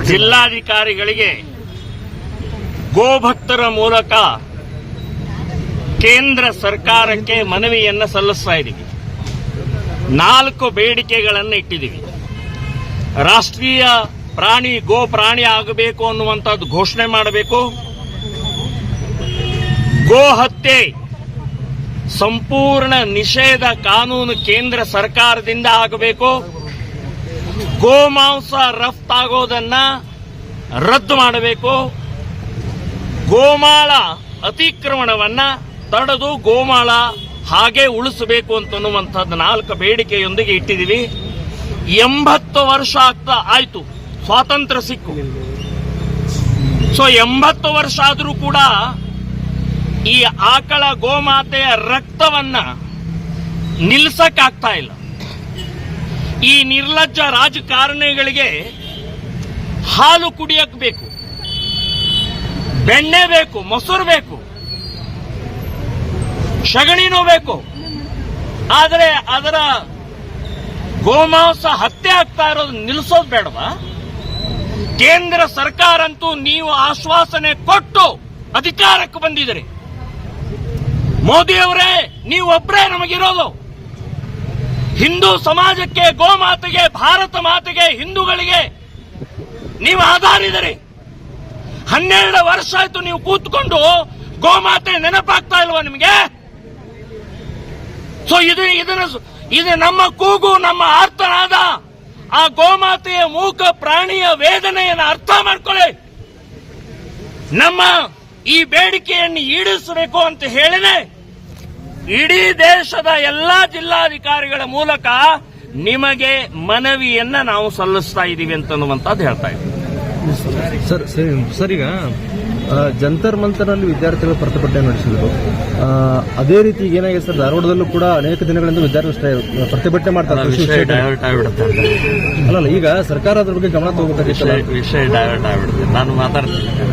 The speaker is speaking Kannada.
ಜಿಲ್ಲಾಧಿಕಾರಿಗಳಿಗೆ ಗೋಭಕ್ತರ ಮೂಲಕ ಕೇಂದ್ರ ಸರ್ಕಾರಕ್ಕೆ ಮನವಿಯನ್ನು ಸಲ್ಲಿಸ್ತಾ ಇದ್ದೀವಿ. 4 ಬೇಡಿಕೆಗಳನ್ನು ಇಟ್ಟಿದ್ದೀವಿ. ರಾಷ್ಟ್ರೀಯ ಪ್ರಾಣಿ ಗೋ ಪ್ರಾಣಿ ಆಗಬೇಕು ಅನ್ನುವಂಥದ್ದು ಘೋಷಣೆ ಮಾಡಬೇಕು. ಗೋ ಹತ್ಯೆ ಸಂಪೂರ್ಣ ನಿಷೇಧ ಕಾನೂನು ಕೇಂದ್ರ ಸರ್ಕಾರದಿಂದ ಆಗಬೇಕು. ಗೋಮಾಂಸ ರಫ್ತಾಗೋದನ್ನ ರದ್ದು ಮಾಡಬೇಕು. ಗೋಮಾಳ ಅತಿಕ್ರಮಣವನ್ನ ತಡೆದು ಗೋಮಾಳ ಹಾಗೆ ಉಳಿಸಬೇಕು ಅಂತನ್ನುವಂಥದ್ದು 4 ಬೇಡಿಕೆಯೊಂದಿಗೆ ಇಟ್ಟಿದ್ದೀವಿ. 80 ವರ್ಷ ಆಯ್ತು ಸ್ವಾತಂತ್ರ್ಯ ಸಿಕ್ಕು. 80 ವರ್ಷ ಆದರೂ ಕೂಡ ಈ ಆಕಳ ಗೋಮಾತೆಯ ರಕ್ತವನ್ನ ನಿಲ್ಲಿಸಕ್ಕಾಗ್ತಾ ಇಲ್ಲ. ಈ ನಿರ್ಲಜ್ಜ ರಾಜಕಾರಣಿಗಳಿಗೆ ಹಾಲು ಕುಡಿಯಕ್ ಬೇಕು, ಬೆಣ್ಣೆ ಬೇಕು, ಮೊಸರು ಬೇಕು, ಸಗಣಿನೂ ಬೇಕು. ಆದರೆ ಅದರ ಗೋಮಾಂಸ ಹತ್ಯೆ ಆಗ್ತಾ ಇರೋದು ನಿಲ್ಲಿಸೋದು ಬೇಡವಾ? ಕೇಂದ್ರ ಸರ್ಕಾರ ಅಂತೂ ನೀವು ಆಶ್ವಾಸನೆ ಕೊಟ್ಟು ಅಧಿಕಾರಕ್ಕೆ ಬಂದಿದ್ದೀರಿ. ಮೋದಿಯವರೇ, ನೀವೊಬ್ಬರೇ ನಮಗಿರೋದು. ಹಿಂದೂ ಸಮಾಜಕ್ಕೆ, ಗೋಮಾತೆಗೆ, ಭಾರತ ಮಾತೆಗೆ, ಹಿಂದೂಗಳಿಗೆ ನೀವು ಆಧಾರಿದ್ದೀರಿ. 12 ವರ್ಷ ಆಯ್ತು ನೀವು ಕೂತ್ಕೊಂಡು ಗೋಮಾತೆ ನೆನಪಾಗ್ತಾ ಇಲ್ವಾ ನಿಮಗೆ? ಇದು ನಮ್ಮ ಕೂಗು, ನಮ್ಮ ಆರ್ತನಾದ. ಆ ಗೋಮಾತೆಯ ಮೂಕ ಪ್ರಾಣಿಯ ವೇದನೆಯನ್ನು ಅರ್ಥ ಮಾಡ್ಕೊಳ್ಳಿ. ನಮ್ಮ ಈ ಬೇಡಿಕೆಯನ್ನು ಈಡೇರಿಸಬೇಕು ಅಂತ ಹೇಳಿದೆ ಇಡೀ ದೇಶದ ಎಲ್ಲಾ ಜಿಲ್ಲಾಧಿಕಾರಿಗಳ ಮೂಲಕ ನಿಮಗೆ ಮನವಿಯನ್ನ ನಾವು ಸಲ್ಲಿಸ್ತಾ ಇದ್ದೀವಿ ಅಂತನ್ನುವಂಥದ್ದು ಹೇಳ್ತಾ ಇದ್ದೀವಿ. ಸರ್, ಈಗ ಜಂತರ್ ಮಂತರ್ನಲ್ಲಿ ವಿದ್ಯಾರ್ಥಿಗಳು ಪ್ರತಿಭಟನೆ ನಡೆಸಿದ್ರು. ಅದೇ ರೀತಿ ಏನಾಗಿದೆ ಸರ್, ಧಾರವಾಡದಲ್ಲೂ ಕೂಡ ಅನೇಕ ದಿನಗಳಿಂದ ವಿದ್ಯಾರ್ಥಿಗಳು ಪ್ರತಿಭಟನೆ ಮಾಡ್ತಾರೆ. ಅಲ್ಲ, ಈಗ ಸರ್ಕಾರ ಅದ್ರ ಬಗ್ಗೆ ಗಮನ ತಗೋಬೇಕಾಗಿತ್ತು. ವಿಷಯ ಡೈವರ್ಟ್ ಆಗ್ಬಿಡುತ್ತೆ. ನಾನು ಮಾತಾಡ್ತೀನಿ.